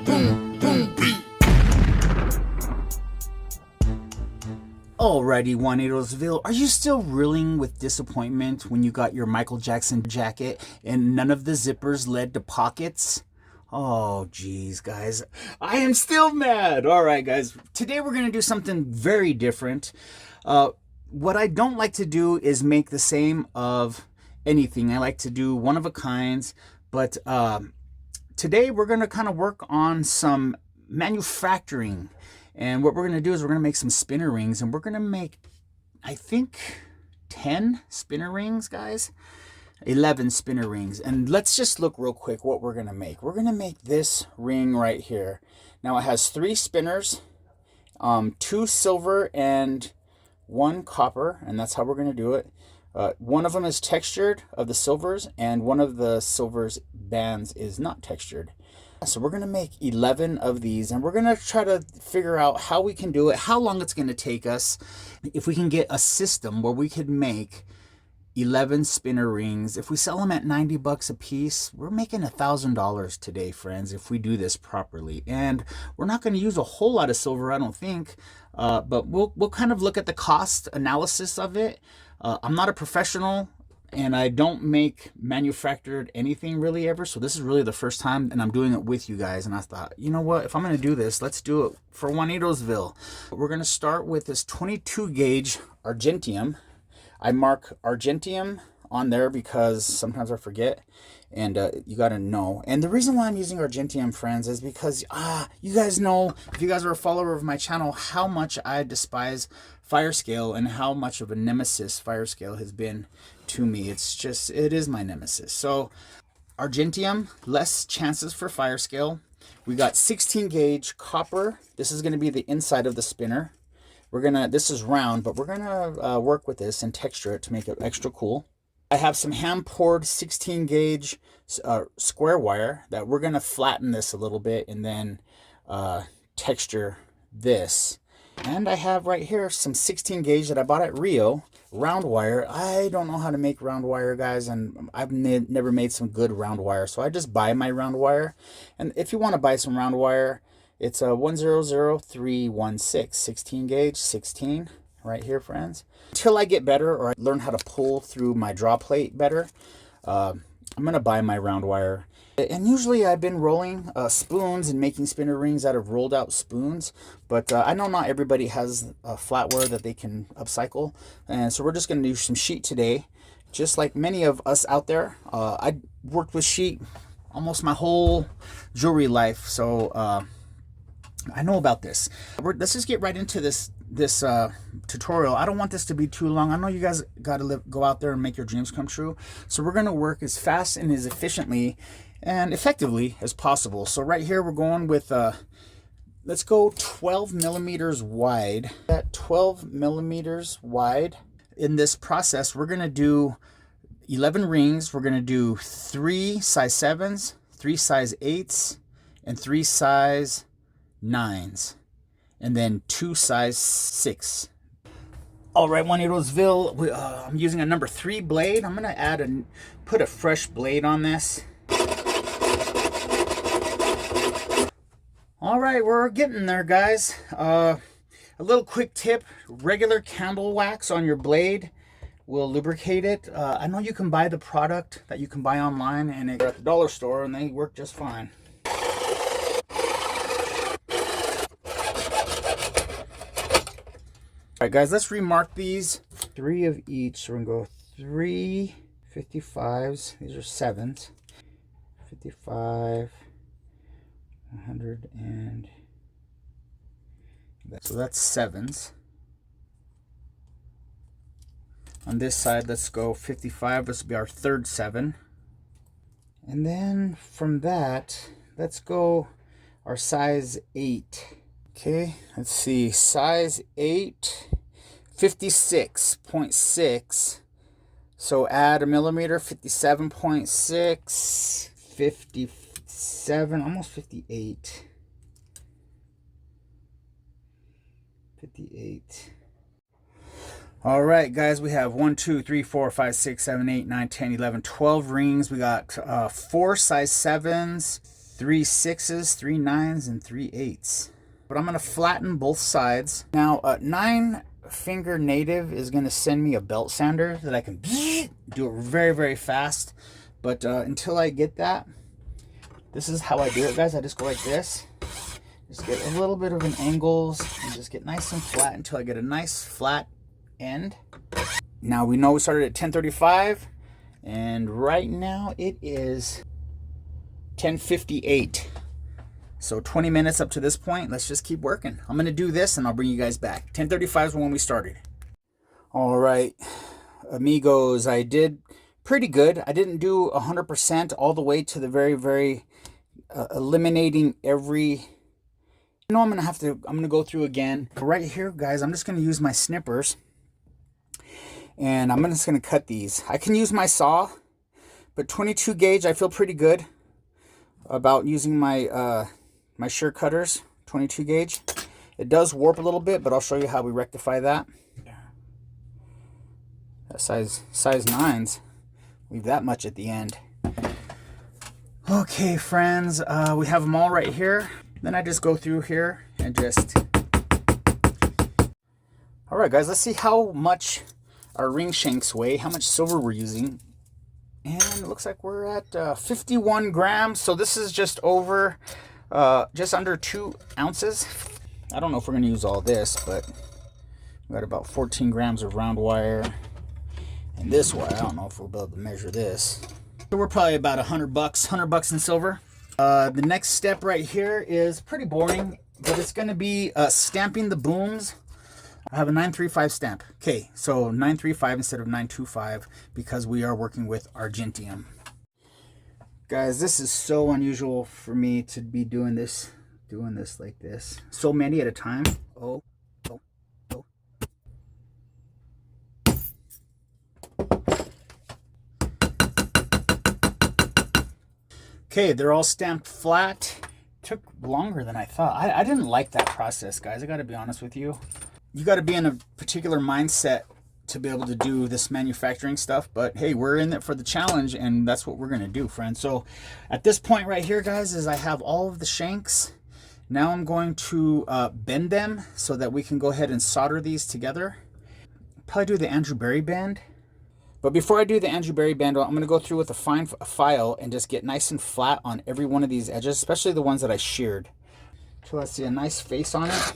boom, boom, beat. Alrighty, Juanitos, are you still reeling with disappointment when you got your Michael Jackson jacket and none of the zippers led to pockets? Oh, geez, guys. I am still mad. All right, guys. Today we're going to do something very different. What I don't like to do is make the same of anything. I like to do one of a kinds. But today we're going to kind of work on some manufacturing. And what we're going to do is we're going to make some spinner rings. And we're going to make, I think, 10 spinner rings, guys. 11 spinner rings. And let's just look real quick what we're going to make. We're going to make this ring right here. Now it has 3 spinners, 2 silver and 1 copper, and that's how we're going to do it. One of them is textured of the silvers, and one of the silvers bands is not textured. So we're going to make 11 of these, and we're going to try to figure out how we can do it, how long it's going to take us, if we can get a system where we could make 11 spinner rings. If we sell them at 90 bucks a piece, we're making $1,000 today, friends, if we do this properly. And we're not going to use a whole lot of silver, I don't think, but we'll kind of look at the cost analysis of it. I'm not a professional, and I don't make manufactured anything really ever, so this is really the first time, and I'm doing it with you guys. And I thought, you know what, if I'm going to do this, let's do it for Juanitosville. We're going to start with this 22 gauge argentium. I mark argentium on there because sometimes I forget, and you got to know. And the reason why I'm using argentium, friends, is because you guys know, if you guys are a follower of my channel, how much I despise fire scale and how much of a nemesis fire scale has been to me. It is my nemesis. So argentium, less chances for fire scale. We got 16 gauge copper. This is going to be the inside of the spinner. This is round, but we're gonna work with this and texture it to make it extra cool. I have some hand poured 16 gauge square wire that we're gonna flatten this a little bit and then texture this. And I have right here some 16 gauge that I bought at Rio, round wire. I don't know how to make round wire, guys, and I've never made some good round wire, so I just buy my round wire. And if you want to buy some round wire, it's a 100316, 16 gauge, 16 right here, friends. Until I get better or I learn how to pull through my draw plate better, I'm gonna buy my round wire. And usually I've been rolling spoons and making spinner rings out of rolled out spoons, but I know not everybody has flatware that they can upcycle, and so we're just gonna do some sheet today, just like many of us out there. I worked with sheet almost my whole jewelry life, so I know about this. Let's just get right into this tutorial. I don't want this to be too long. I know you guys got to go out there and make your dreams come true. So we're going to work as fast and as efficiently and effectively as possible. So right here we're going with, let's go 12 millimeters wide. At 12 millimeters wide. In this process, we're going to do 11 rings. We're going to do 3 size 7s, 3 size 8s, and 3 size 9s, and then 2 size 6. All right, Juanitosville, I'm using a number 3 blade. I'm gonna put a fresh blade on this. All right, we're getting there, guys. A little quick tip: regular candle wax on your blade will lubricate it. I know you can buy the product that you can buy online, and they're at the dollar store, and they work just fine. All right, guys, let's remark these. 3 of each. So we're gonna go 3 55s. These are 7s. 55, 100, and so that's 7s. On this side, let's go 55. This will be our third 7. And then from that, let's go our size 8. Okay, let's see, size 8, 56.6. So add a millimeter, 57.6, 57, almost 58. 58. All right, guys, we have 1, 2, 3, 4, 5, 6, 7, 8, 9, 10, 11, 12 rings. We got 4 size 7s, 3 6s, 3 9s, and 3 8s. But I'm going to flatten both sides. Now, 9-finger native is going to send me a belt sander that I can do it very, very fast. But until I get that, this is how I do it, guys. I just go like this. Just get a little bit of an angles and just get nice and flat until I get a nice flat end. Now we know we started at 10:35, and right now it is 10:58. So 20 minutes up to this point. Let's just keep working. I'm going to do this and I'll bring you guys back. 10:35 is when we started. All right, amigos, I did pretty good. I didn't do 100% all the way to the very eliminating every. You know, I'm going to go through again. Right here, guys, I'm just going to use my snippers. And I'm just going to cut these. I can use my saw, but 22 gauge, I feel pretty good about using my my shear cutters, 22 gauge. It does warp a little bit, but I'll show you how we rectify that. That size 9s, leave that much at the end. Okay, friends, we have them all right here. Then I just go through here and just... All right, guys, let's see how much our ring shanks weigh, how much silver we're using. And it looks like we're at 51 grams. So this is just over, just under 2 ounces. I don't know if we're gonna use all this, but we got about 14 grams of round wire. And this wire, I don't know if we'll be able to measure this. So we're probably about $100 in silver. The next step right here is pretty boring, but it's gonna be stamping the booms. I have a 935 stamp. Okay, so 935 instead of 925 because we are working with Argentium. Guys, this is so unusual for me to be doing this like this. So many at a time. Oh. Okay, they're all stamped flat. Took longer than I thought. I didn't like that process, guys. I gotta be honest with you. You got to be in a particular mindset to be able to do this manufacturing stuff, but hey, we're in it for the challenge, and that's what we're going to do, friends. So at this point right here, guys, is I have all of the shanks. Now I'm going to bend them so that we can go ahead and solder these together. Probably do the Andrew Berry bend. But before I do the Andrew Berry bend, I'm going to go through with a fine file and just get nice and flat on every one of these edges, especially the ones that I sheared. So let's see a nice face on it.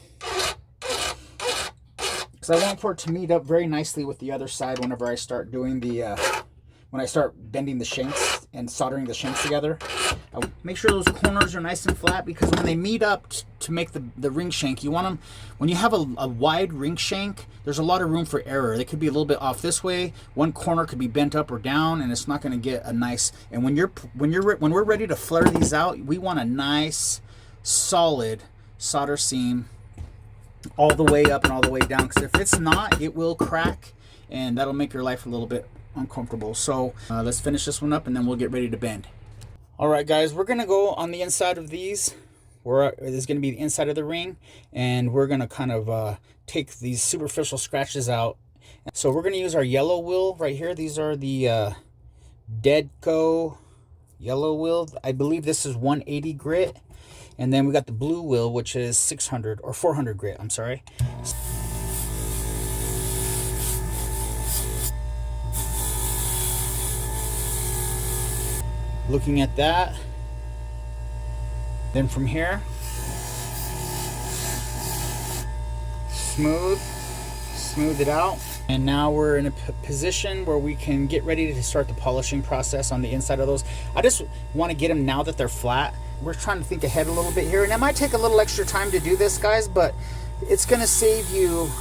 I want for it to meet up very nicely with the other side whenever I start doing the, when I start bending the shanks and soldering the shanks together. I make sure those corners are nice and flat because when they meet up to make the ring shank, you want them, when you have a wide ring shank, there's a lot of room for error. They could be a little bit off this way. One corner could be bent up or down, and it's not going to get a nice, and when we're ready to flare these out, we want a nice, solid solder seam all the way up and all the way down, because if it's not, it will crack and that'll make your life a little bit uncomfortable. So let's finish this one up and then we'll get ready to bend. All right, guys, we're gonna go on the inside of these. This is gonna be the inside of the ring, and we're gonna kind of take these superficial scratches out. So we're gonna use our yellow wheel right here. These are the Deadco yellow wheel. I believe this is 180 grit. And then we got the blue wheel, which is 600 or 400 grit, I'm sorry. Looking at that. Then from here, smooth it out. And now we're in a position where we can get ready to start the polishing process on the inside of those. I just want to get them now that they're flat. We're trying to think ahead a little bit here, and it might take a little extra time to do this, guys, but it's going to save you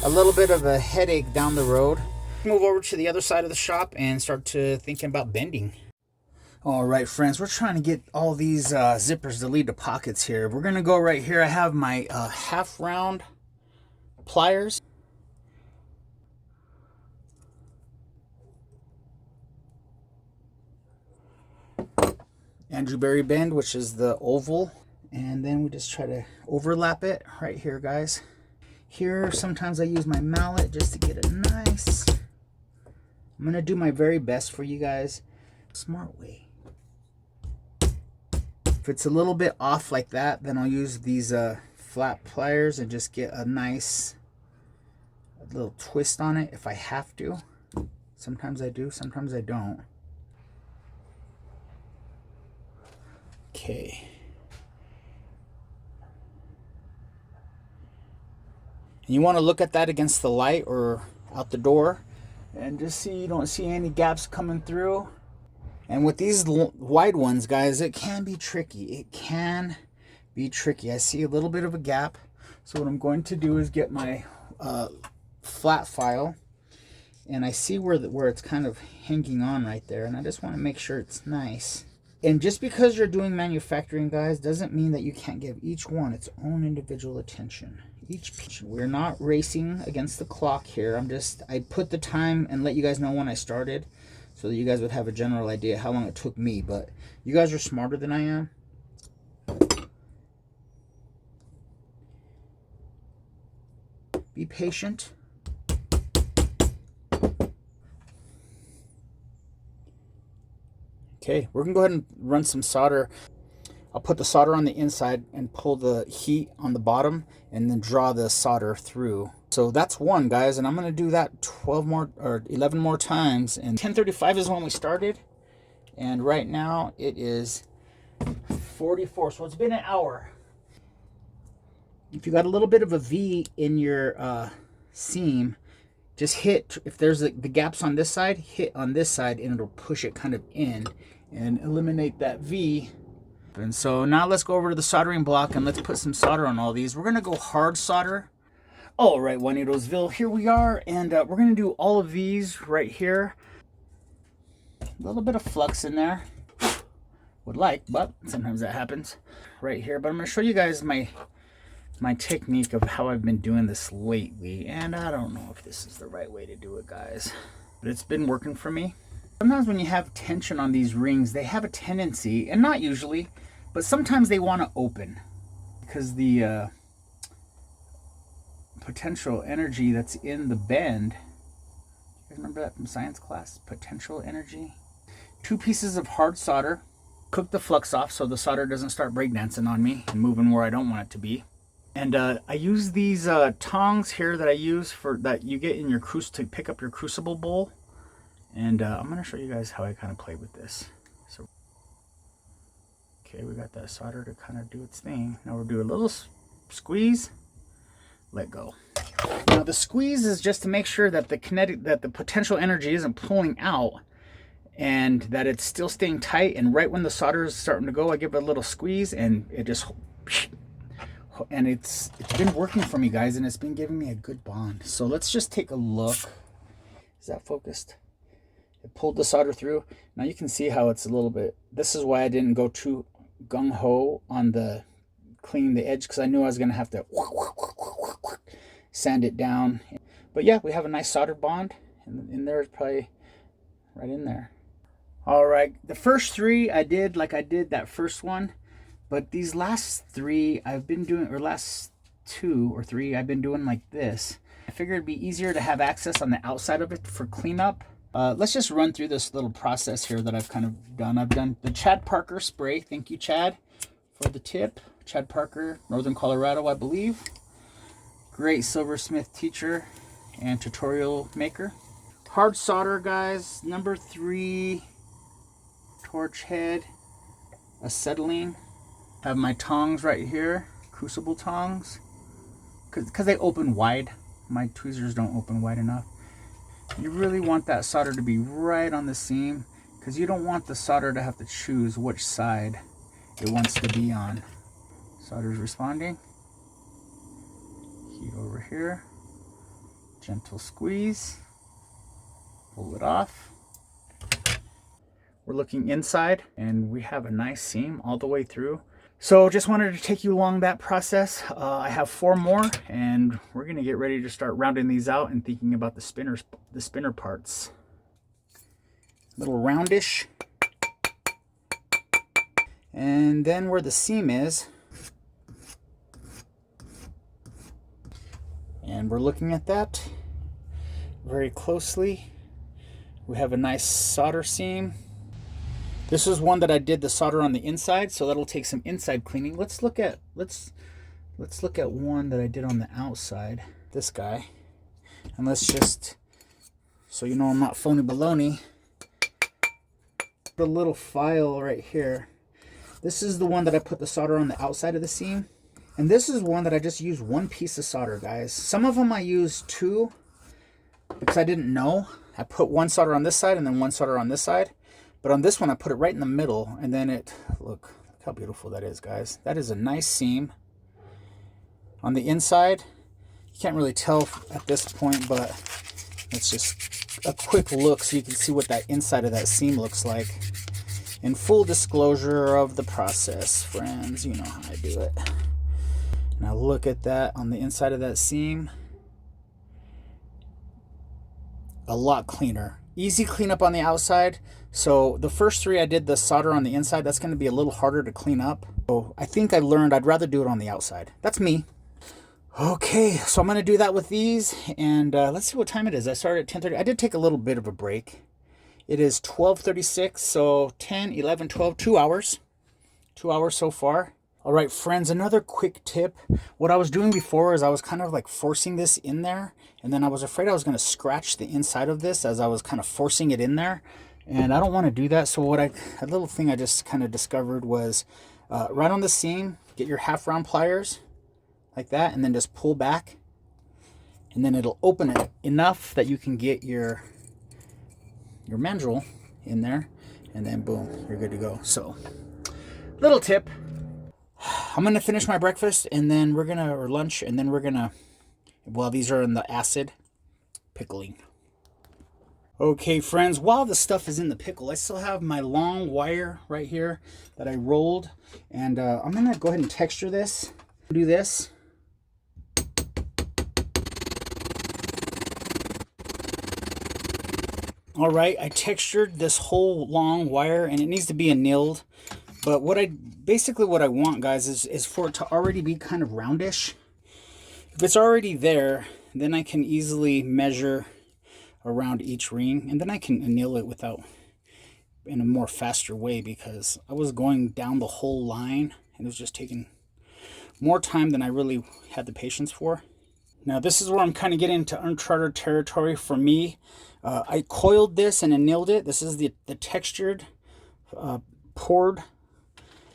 a little bit of a headache down the road. Move over to the other side of the shop and start to thinking about bending. All right, friends, we're trying to get all these zippers to lead to pockets here. We're going to go right here. I have my half round pliers. Andrew Berry bend, which is the oval, and then we just try to overlap it right here, guys. Here, sometimes I use my mallet just to get it nice. I'm gonna do my very best for you guys. Smart way. If it's a little bit off like that, then I'll use these flat pliers and just get a nice little twist on it if I have to. Sometimes I do, sometimes I don't. Okay. And you want to look at that against the light or out the door and just see you don't see any gaps coming through. And with these wide ones, guys, it can be tricky. It can be tricky. I see a little bit of a gap. So what I'm going to do is get my flat file, and I see where it's kind of hanging on right there, and I just want to make sure it's nice. And just because you're doing manufacturing, guys, doesn't mean that you can't give each one its own individual attention. Each piece. We're not racing against the clock here. I put the time and let you guys know when I started so that you guys would have a general idea how long it took me, but you guys are smarter than I am. Be patient. Okay, we're gonna go ahead and run some solder. I'll put the solder on the inside and pull the heat on the bottom and then draw the solder through. So that's one, guys, and I'm gonna do that 12 more or 11 more times. And 10:35 is when we started, and right now it is 44, so it's been an hour. If you got a little bit of a V in your seam, just hit, if there's the gaps on this side, hit on this side and it'll push it kind of in and eliminate that V. And so now let's go over to the soldering block and let's put some solder on all these. We're gonna go hard solder. All right, Juanitosville, here we are, and we're gonna do all of these right here. A little bit of flux in there, would like, but sometimes that happens right here. But I'm gonna show you guys my technique of how I've been doing this lately, and I don't know if this is the right way to do it, guys, but it's been working for me. Sometimes when you have tension on these rings, they have a tendency, and not usually, but sometimes they want to open because the potential energy that's in the bend. You guys remember that from science class? Potential energy. 2 pieces of hard solder. Cook the flux off so the solder doesn't start breakdancing on me and moving where I don't want it to be. And I use these tongs here that I use for that you get in your to pick up your crucible bowl. And I'm going to show you guys how I kind of play with this. So, okay, we got that solder to kind of do its thing. Now we'll do a little squeeze, let go. Now the squeeze is just to make sure that the potential energy isn't pulling out and that it's still staying tight. And right when the solder is starting to go, I give it a little squeeze and it just, and it's been working for me, guys, and it's been giving me a good bond. So let's just take a look. Is that focused? It pulled the solder through. Now you can see how it's a little bit, this is why I didn't go too gung-ho on the cleaning the edge, because I knew I was going to have to sand it down. But yeah, we have a nice solder bond, and in there is probably right in there. All right, the first 3 I did like I did that first one, but these last 3 I've been doing, or last 2 or 3 I've been doing like this. I figured it'd be easier to have access on the outside of it for cleanup. Let's just run through this little process here that I've kind of done. I've done the Chad Parker spray. Thank you, Chad, for the tip. Chad Parker, Northern Colorado, I believe. Great silversmith teacher and tutorial maker. Hard solder, guys. Number 3, torch head, acetylene. Have my tongs right here, crucible tongs, because they open wide. My tweezers don't open wide enough. You really want that solder to be right on the seam, because you don't want the solder to have to choose which side it wants to be on. Solder's responding. Heat over here. Gentle squeeze. Pull it off. We're looking inside, and we have a nice seam all the way through. So just wanted to take you along that process. I have 4 more, and we're gonna get ready to start rounding these out and thinking about the spinner parts. A little roundish. And then where the seam is, and we're looking at that very closely. We have a nice solder seam. This is one that I did the solder on the inside, so that'll take some inside cleaning. Let's look at one that I did on the outside. This guy. And let's just, so you know I'm not phony baloney, the little file right here. This is the one that I put the solder on the outside of the seam. And this is one that I just used one piece of solder, guys. Some of them I used two because I didn't know. I put one solder on this side and then one solder on this side. But on this one, I put it right in the middle. And then look how beautiful that is, guys. That is a nice seam. On the inside, you can't really tell at this point, but it's just a quick look so you can see what that inside of that seam looks like. In full disclosure of the process, friends, you know how I do it. Now look at that on the inside of that seam. A lot cleaner. Easy cleanup on the outside. So the first three I did the solder on the inside. That's going to be a little harder to clean up. So I think I learned I'd rather do it on the outside. That's me. Okay, so I'm going to do that with these. And let's see what time it is. I started at 10:30. I did take a little bit of a break. It is 12:36, so 10, 11, 12, 2 hours. 2 hours so far. All right, friends, another quick tip. What I was doing before is I was kind of like forcing this in there, and then I was afraid I was going to scratch the inside of this as I was kind of forcing it in there, and I don't want to do that. So a little thing I just kind of discovered was right on the seam, get your half round pliers like that, and then just pull back, and then it'll open it enough that you can get your mandrel in there, and then boom, you're good to go. So little tip. I'm going to finish my breakfast and then or lunch, and then we're going to, while these are in the acid, pickling. Okay, friends, while the stuff is in the pickle, I still have my long wire right here that I rolled, and I'm going to go ahead and texture this. Do this. All right, I textured this whole long wire, and it needs to be annealed. But basically what I want, guys, is for it to already be kind of roundish. If it's already there, then I can easily measure around each ring, and then I can anneal it in a more faster way, because I was going down the whole line and it was just taking more time than I really had the patience for. Now this is where I'm kind of getting into uncharted territory for me. I coiled this and annealed it. This is the textured poured.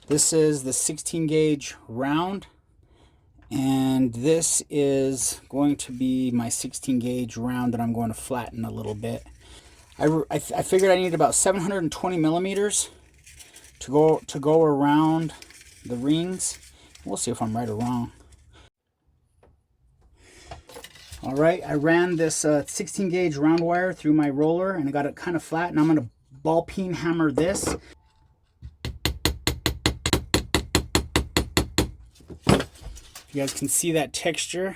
This is the 16 gauge round, and this is going to be my 16 gauge round that I'm going to flatten a little bit. I figured I needed about 720 millimeters to go around the rings. We'll see if I'm right or wrong. All right, I ran this 16 gauge round wire through my roller, and I got it kind of flat, and I'm going to ball peen hammer this. You guys can see that texture.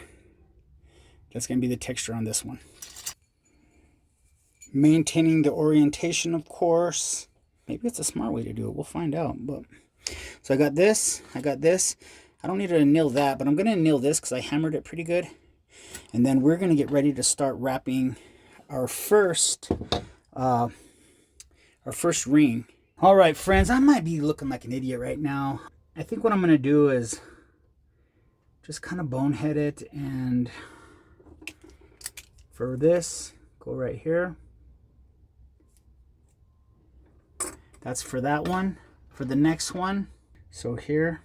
That's going to be the texture on this one. Maintaining the orientation, of course. Maybe it's a smart way to do it. We'll find out. But so I got this. I don't need to anneal that, but I'm going to anneal this because I hammered it pretty good. And then we're going to get ready to start wrapping our first ring. All right, friends, I might be looking like an idiot right now. I think what I'm going to do is just kind of bonehead it, and for this, go right here. That's for that one. For the next one, so here,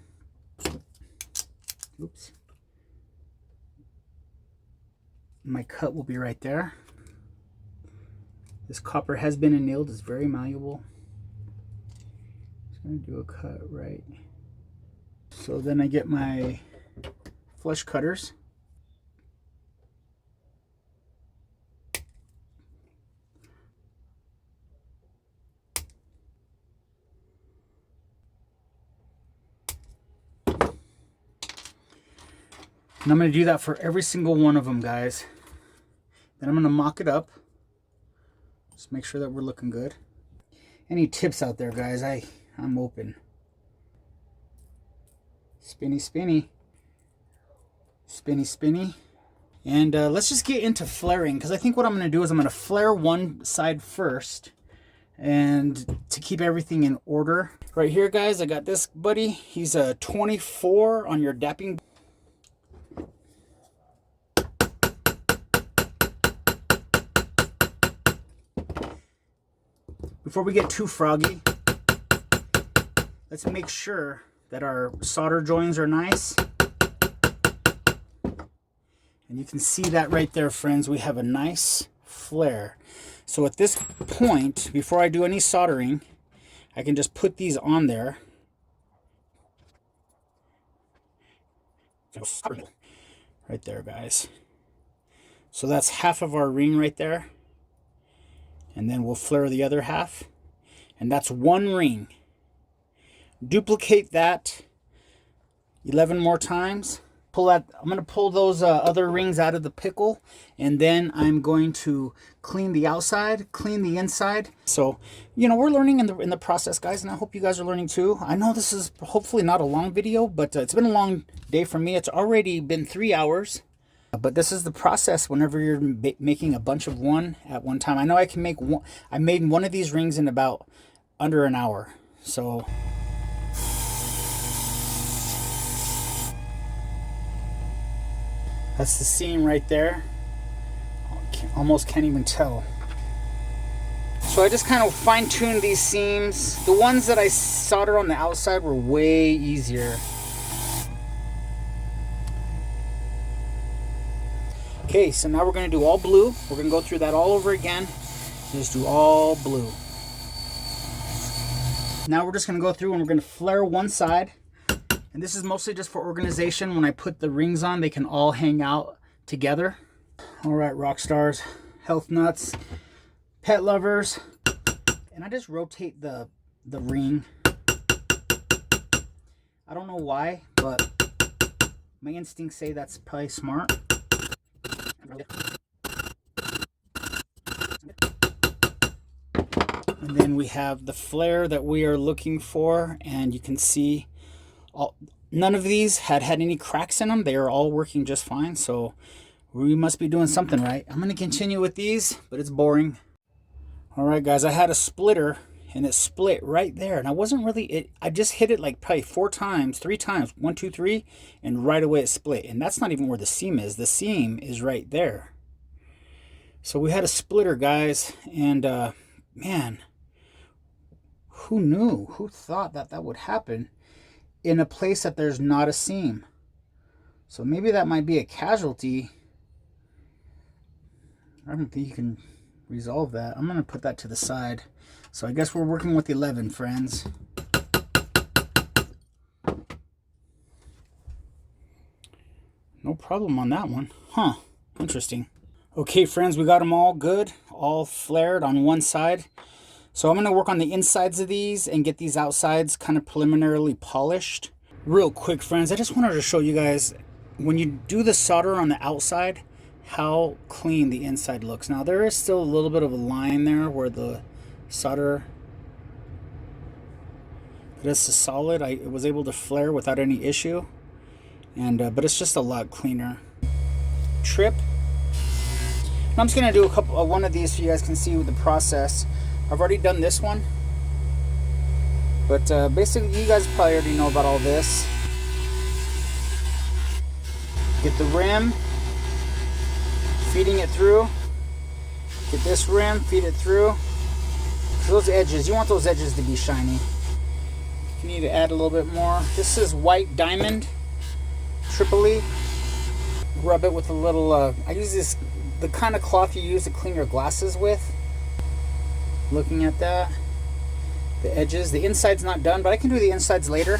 oops, my cut will be right there. This copper has been annealed. It's very malleable. Just going to do a cut right. So then I get my flush cutters. And I'm going to do that for every single one of them, guys. Then I'm going to mock it up. Just make sure that we're looking good. Any tips out there, guys? I'm open. Spinny, spinny. Spinny, spinny. And let's just get into flaring, because I think what I'm going to do is I'm going to flare one side first, and to keep everything in order. Right here, guys, I got this buddy. He's a 24 on your dapping. Before we get too froggy, let's make sure that our solder joins are nice. And you can see that right there, friends. We have a nice flare. So at this point, before I do any soldering, I can just put these on there. Right there, guys. So that's half of our ring right there. And then we'll flare the other half. And that's one ring. Duplicate that 11 more times. Pull that. I'm going to pull those other rings out of the pickle, and then I'm going to clean the outside, clean the inside. So, you know, we're learning in the process, guys, and I hope you guys are learning too. I know this is hopefully not a long video, but it's been a long day for me. It's already been 3 hours. But this is the process whenever you're making a bunch of one at one time. I know I can make one. I made one of these rings in about under an hour. So that's the seam right there. Almost can't even tell. So I just kind of fine-tuned these seams. The ones that I soldered on the outside were way easier. Okay, so now we're going to do all blue. We're going to go through that all over again. Just do all blue. Now we're just going to go through and we're going to flare one side. And this is mostly just for organization. When I put the rings on, they can all hang out together. All right, rock stars, health nuts, pet lovers. And I just rotate the ring. I don't know why, but my instincts say that's probably smart. And then we have the flare that we are looking for, and you can see none of these had any cracks in them. They are all working just fine, so we must be doing something right. I'm going to continue with these, but it's boring. All right, guys, I had a splitter, and it split right there, and I wasn't really, I just hit it like probably 3 times, 1, 2, 3, and right away it split. And that's not even where the seam is. The seam is right there. So we had a splitter, guys, and man, who knew? Who thought that that would happen in a place that there's not a seam? So maybe that might be a casualty. I don't think you can resolve that. I'm going to put that to the side. So I guess we're working with 11, friends. No problem on that one. Huh. Interesting. Okay, friends, we got them all good. All flared on one side. So I'm going to work on the insides of these and get these outsides kind of preliminarily polished. Real quick, friends, I just wanted to show you guys, when you do the solder on the outside, how clean the inside looks. Now, there is still a little bit of a line there where the solder, this is solid. I was able to flare without any issue, and but it's just a lot cleaner. Trip. I'm just gonna do one of these so you guys can see the process. I've already done this one, but basically you guys probably already know about all this. Get the rim, feeding it through. Get this rim, feed it through. Those edges, you want those edges to be shiny. You need to add a little bit more. This is white diamond, Tripoli. Rub it with a little, I use this, the kind of cloth you use to clean your glasses with. Looking at that, the edges, the inside's not done, but I can do the insides later.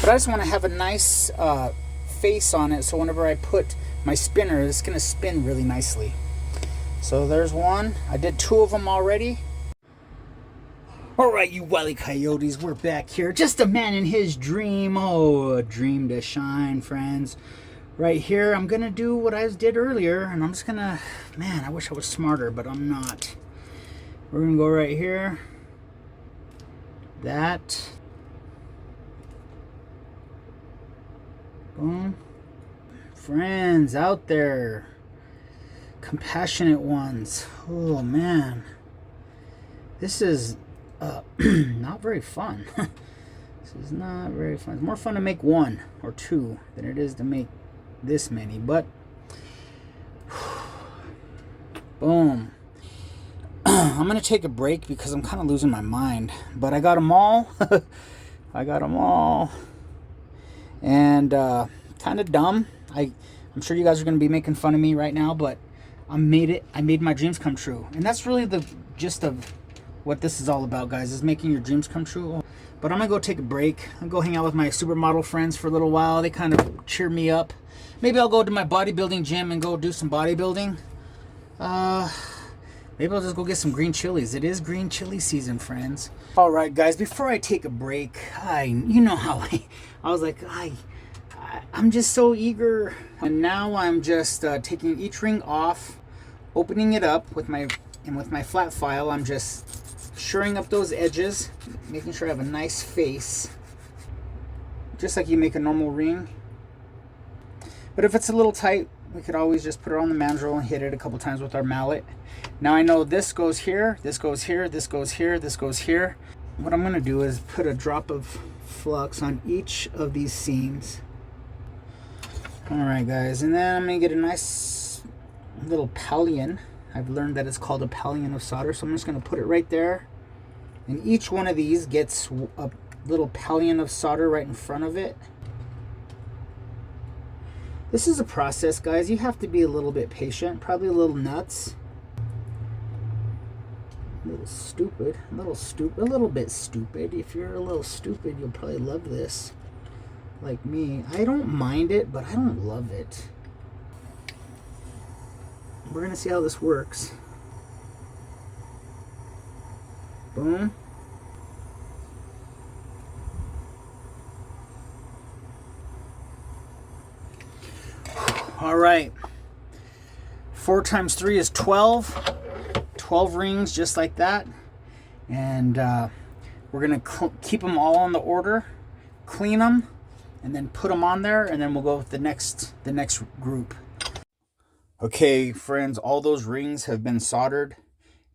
But I just want to have a nice face on it, so whenever I put my spinner, it's going to spin really nicely. So there's one. I did 2 of them already. All right, you wily coyotes, we're back here. Just a man in his dream. Oh, a dream to shine, friends. Right here, I'm going to do what I did earlier, and I'm just going to, man, I wish I was smarter, but I'm not. We're going to go right here. That. Boom. Friends out there, compassionate ones. Oh, man. This is not very fun. This is not very fun. It's more fun to make one or two than it is to make this many, but boom. I'm gonna take a break because I'm kind of losing my mind, but I got them all. I got them all, and kind of dumb. I'm sure you guys are gonna be making fun of me right now, but I made my dreams come true, and that's really the gist of what this is all about, guys, is making your dreams come true. But I'm gonna go take a break. I'll go hang out with my supermodel friends for a little while. They kind of cheer me up. Maybe I'll go to my bodybuilding gym and go do some bodybuilding. Maybe I'll just go get some green chilies. It is green chili season, friends. All right, guys, before I take a break, you know how I was like, I'm just so eager. And now I'm just taking each ring off, opening it up with my flat file. I'm just shoring up those edges, making sure I have a nice face, just like you make a normal ring. But if it's a little tight, we could always just put it on the mandrel and hit it a couple times with our mallet. Now I know this goes here, this goes here, this goes here, this goes here. What I'm gonna do is put a drop of flux on each of these seams. All right, guys, and then I'm gonna get a nice little pallion. I've learned that it's called a pallion of solder, so I'm just gonna put it right there. And each one of these gets a little pallion of solder right in front of it. This is a process, guys. You have to be a little bit patient, probably a little nuts. A little stupid, a little bit stupid. If you're a little stupid, you'll probably love this. Like me, I don't mind it, but I don't love it. We're gonna see how this works. Boom. All right. 4 times 3 is 12. 12 rings just like that. And we're gonna keep them all on the order, clean them, and then put them on there, and then we'll go with the next group. Okay, friends, all those rings have been soldered,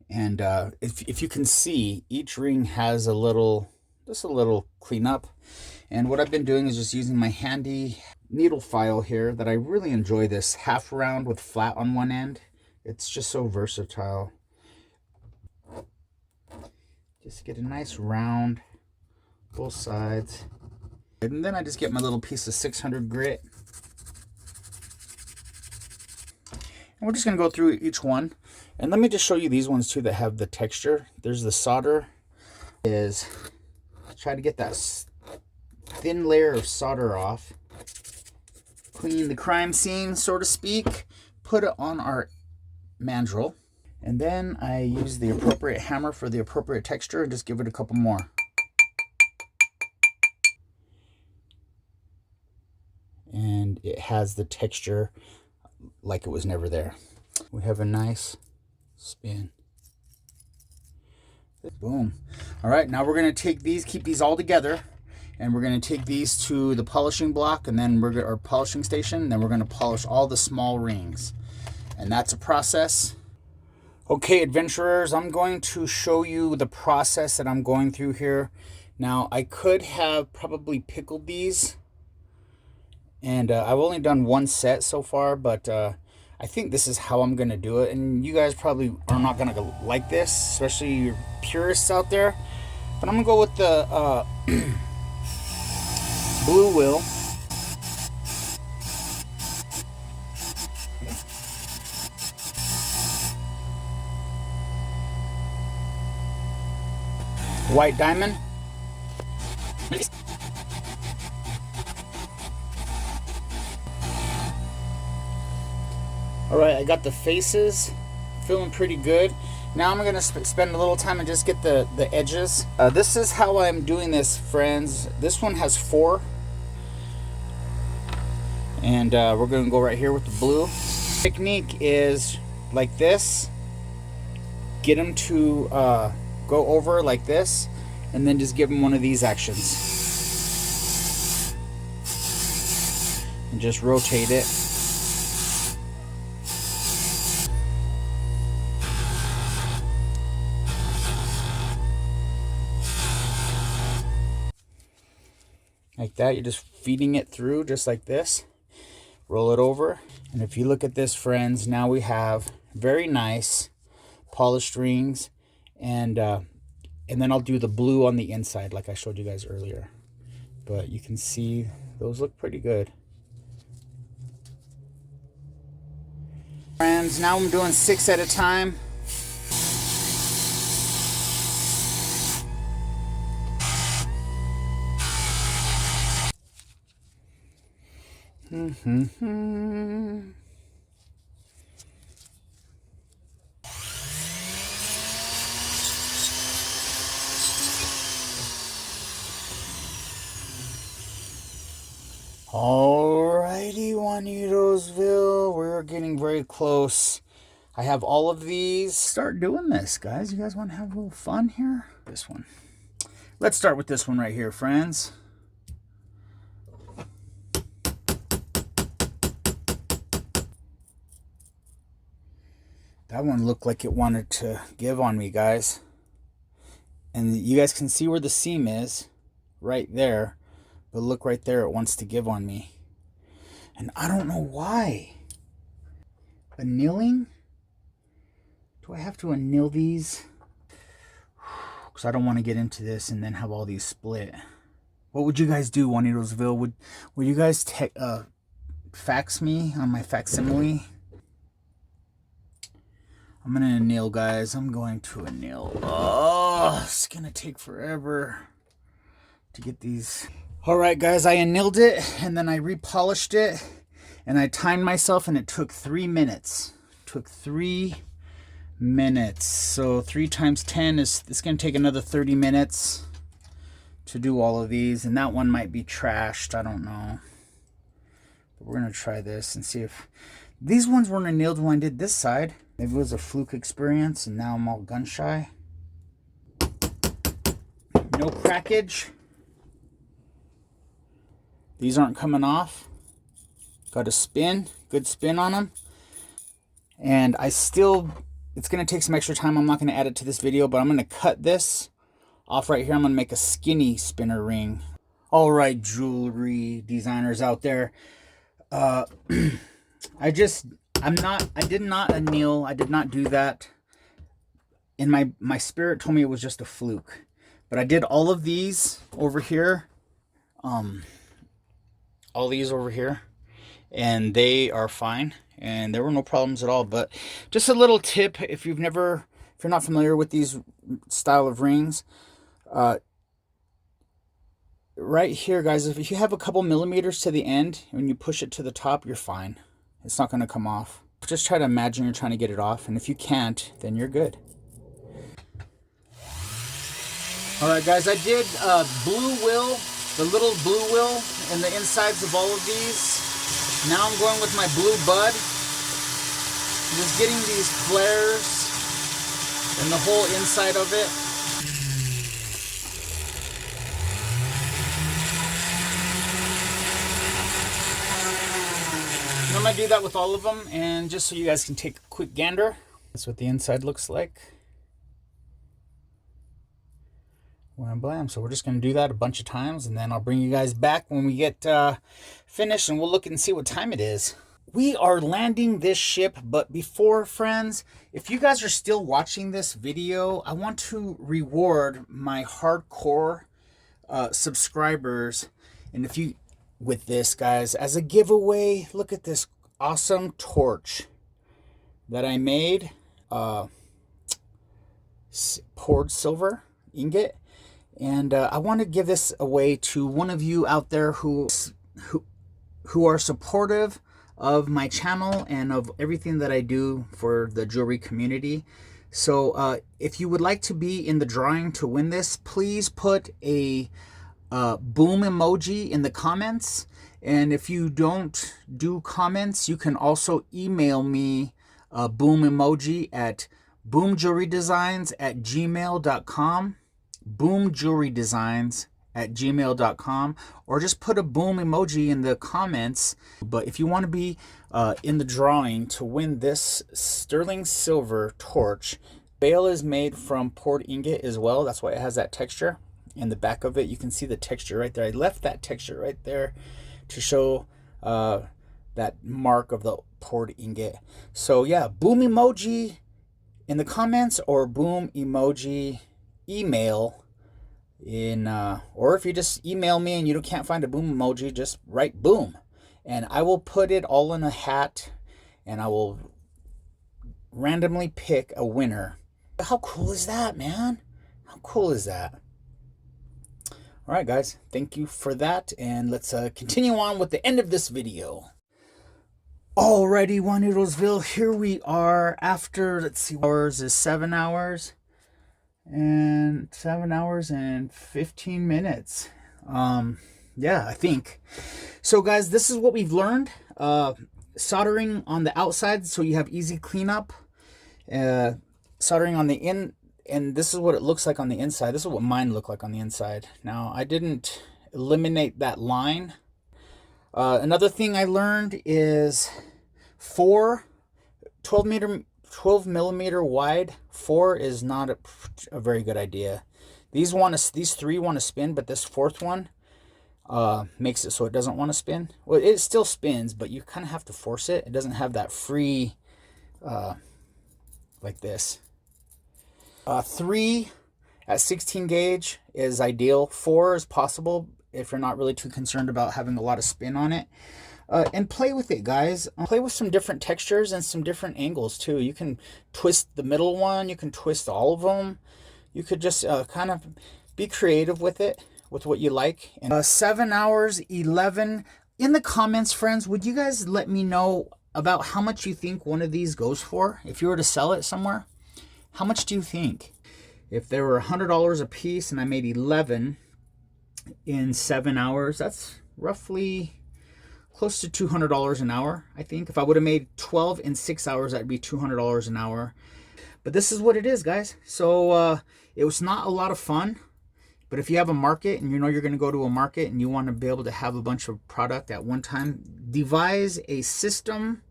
and if you can see, each ring has just a little cleanup. And what I've been doing is just using my handy needle file here that I really enjoy, this half round with flat on one end. It's just so versatile. Just get a nice round, both sides. And then I just get my little piece of 600 grit. And we're just gonna go through each one. And let me just show you these ones too that have the texture. There's the solder. Try to get that thin layer of solder off. Clean the crime scene, so to speak. Put it on our mandrel. And then I use the appropriate hammer for the appropriate texture and just give it a couple more. And it has the texture like it was never there. We have a nice spin. Boom. All right, now we're gonna take these, keep these all together, and we're gonna take these to the polishing block, and then our polishing station, and then we're gonna polish all the small rings. And that's a process. Okay, adventurers, I'm going to show you the process that I'm going through here. Now, I could have probably pickled these, and I've only done one set so far, but I think this is how I'm gonna do it. And you guys probably are not gonna like this, especially your purists out there. But I'm gonna go with the blue wheel. White diamond. All right, I got the faces, feeling pretty good. Now I'm gonna spend a little time and just get the edges. This is how I'm doing this, friends. This one has 4. And we're gonna go right here with the blue. Technique is like this. Get them to go over like this, and then just give them one of these actions. And just rotate it. like that. You're just feeding it through just like this. Roll it over. And if you look at this, friends, now we have very nice polished rings. And then I'll do the blue on the inside like I showed you guys earlier. But you can see those look pretty good. Friends, now I'm doing 6 at a time. Alrighty, Juanitosville, we're getting very close. I have all of these. Start doing this, guys. You guys want to have a little fun here? This one. Let's start with this one right here, friends. That one looked like it wanted to give on me, guys. And you guys can see where the seam is right there. But look right there, it wants to give on me. And I don't know why. Annealing? Do I have to anneal these? Because I don't want to get into this and then have all these split. What would you guys do, Juanitosville? Would you guys fax me on my facsimile? I'm going to anneal, guys. I'm going to anneal. Oh, it's going to take forever to get these. All right, guys, I annealed it, and then I repolished it, and I timed myself, and it took 3 minutes. It took 3 minutes. So 3 times 10 is, it's going to take another 30 minutes to do all of these, and that one might be trashed. I don't know. But we're going to try this and see if these ones weren't annealed when I did this side. Maybe it was a fluke experience, and now I'm all gun shy. No crackage. These aren't coming off. Got a spin, good spin on them. And it's going to take some extra time. I'm not going to add it to this video, but I'm going to cut this off right here. I'm going to make a skinny spinner ring. All right, jewelry designers out there. I did not anneal. I did not do that. And my spirit told me it was just a fluke. But I did all of these over here. All these over here, and they are fine, and there were no problems at all. But just a little tip, if you're not familiar with these style of rings, right here, guys, if you have a couple millimeters to the end, when you push it to the top, you're fine. It's not going to come off. Just try to imagine you're trying to get it off, and if you can't, then you're good. All right, guys, I did blue will. The little blue wheel in the insides of all of these. Now I'm going with my blue bud. I'm just getting these flares and the whole inside of it. And I'm going to do that with all of them, and just so you guys can take a quick gander. That's what the inside looks like. Wham blam. So we're just going to do that a bunch of times, and then I'll bring you guys back when we get finished, and we'll look and see what time it is. We are landing this ship, but before, friends, if you guys are still watching this video, I want to reward my hardcore subscribers. And if you, with this, guys, as a giveaway, look at this awesome torch that I made. Poured silver ingot. And I want to give this away to one of you out there who are supportive of my channel and of everything that I do for the jewelry community. So if you would like to be in the drawing to win this, please put a boom emoji in the comments. And if you don't do comments, you can also email me a boom emoji at boomjewelrydesigns@gmail.com. boomjewelrydesigns@gmail.com, or just put a boom emoji in the comments. But if you want to be in the drawing to win this sterling silver torch, bail is made from poured ingot as well. That's why it has that texture. in the back of it. You can see the texture right there. I left that texture right there to show that mark of the poured ingot. So yeah, boom emoji in the comments, or boom emoji email in or if you just email me and you can't find a boom emoji, just write boom and I will put it all in a hat and I will randomly pick a winner. How cool is that, man? How cool is that? All right, guys, thank you for that, and let's continue on with the end of this video. Alrighty, Juanitosville, here we are after, let's see, hours is 7 hours, and 7 hours and 15 minutes. Yeah, I think. So, guys, this is what we've learned. Soldering on the outside so you have easy cleanup. Soldering on the in, and this is what it looks like on the inside. This is what mine looked like on the inside. Now, I didn't eliminate that line. Another thing I learned is 12 millimeter wide. 4 is not a very good idea. These three want to spin, but this fourth one makes it so it doesn't want to spin. Well, it still spins, but you kind of have to force it. It doesn't have that free like this. 3 at 16 gauge is ideal. 4 is possible if you're not really too concerned about having a lot of spin on it. And play with it, guys. Play with some different textures and some different angles too. You can twist the middle one. You can twist all of them. You could just kind of be creative with it, with what you like. And 7 hours, 11. In the comments, friends, would you guys let me know about how much you think one of these goes for? If you were to sell it somewhere, how much do you think? If they were $100 a piece and I made 11 in 7 hours, that's roughly close to $200 an hour, I think. If I would have made 12 in 6 hours, that'd be $200 an hour. But this is what it is, guys. So it was not a lot of fun. But if you have a market and you know you're going to go to a market and you want to be able to have a bunch of product at one time, devise a system.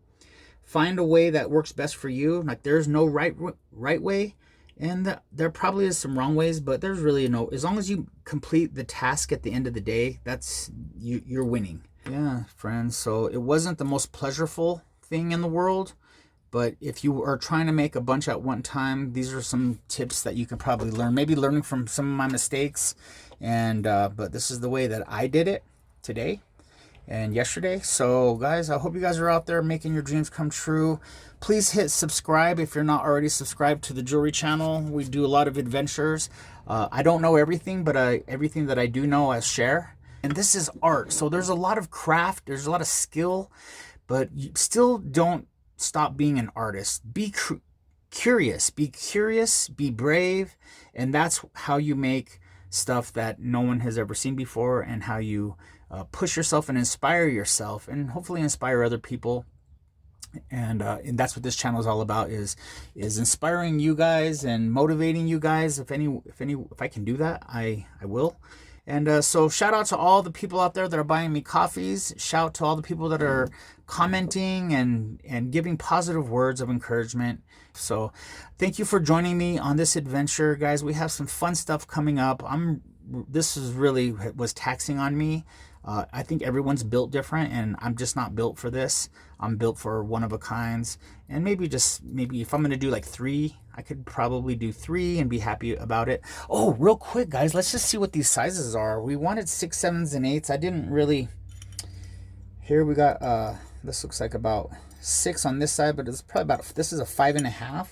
Find a way that works best for you. Like, there's no right way, and there probably is some wrong ways, but there's really no. As long as you complete the task at the end of the day, that's you're winning. Yeah, friends. So it wasn't the most pleasurable thing in the world, but if you are trying to make a bunch at one time, these are some tips that you can probably learn. Maybe learning from some of my mistakes, and but this is the way that I did it today and yesterday. So guys, I hope you guys are out there making your dreams come true. Please hit subscribe if you're not already subscribed to the jewelry channel. We do a lot of adventures. I don't know everything, but everything that I do know I share. And this is art, so there's a lot of craft, there's a lot of skill, but you still don't stop being an artist. Be curious, be brave, and that's how you make stuff that no one has ever seen before, and how you push yourself and inspire yourself, and hopefully inspire other people. And that's what this channel is all about, is inspiring you guys and motivating you guys. If I can do that, I will. And so shout out to all the people out there that are buying me coffees. Shout out to all the people that are commenting and giving positive words of encouragement. So thank you for joining me on this adventure, guys. We have some fun stuff coming up. This was taxing on me. I think everyone's built different, and I'm just not built for this. I'm built for one of a kinds, and maybe if I'm going to do like 3, I could probably do 3 and be happy about it. Oh, real quick, guys, let's just see what these sizes are. We wanted 6, 7s, and 8s. I didn't really. Here we got, this looks like about 6 on this side, but it's probably about, this is a 5.5.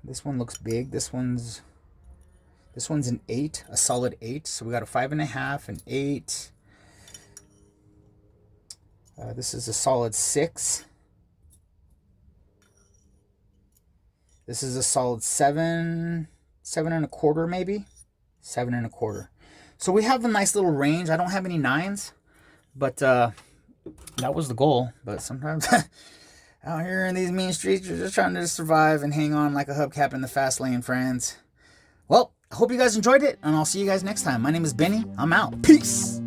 This one looks big. This one's an 8, a solid 8. So we got a 5.5, an 8. This is a solid 6. This is a solid 7, 7.25 maybe, 7.25. So we have a nice little range. I don't have any 9s, but that was the goal. But sometimes out here in these mean streets, you're just trying to survive and hang on like a hubcap in the fast lane, friends. Well, I hope you guys enjoyed it, and I'll see you guys next time. My name is Benny. I'm out. Peace.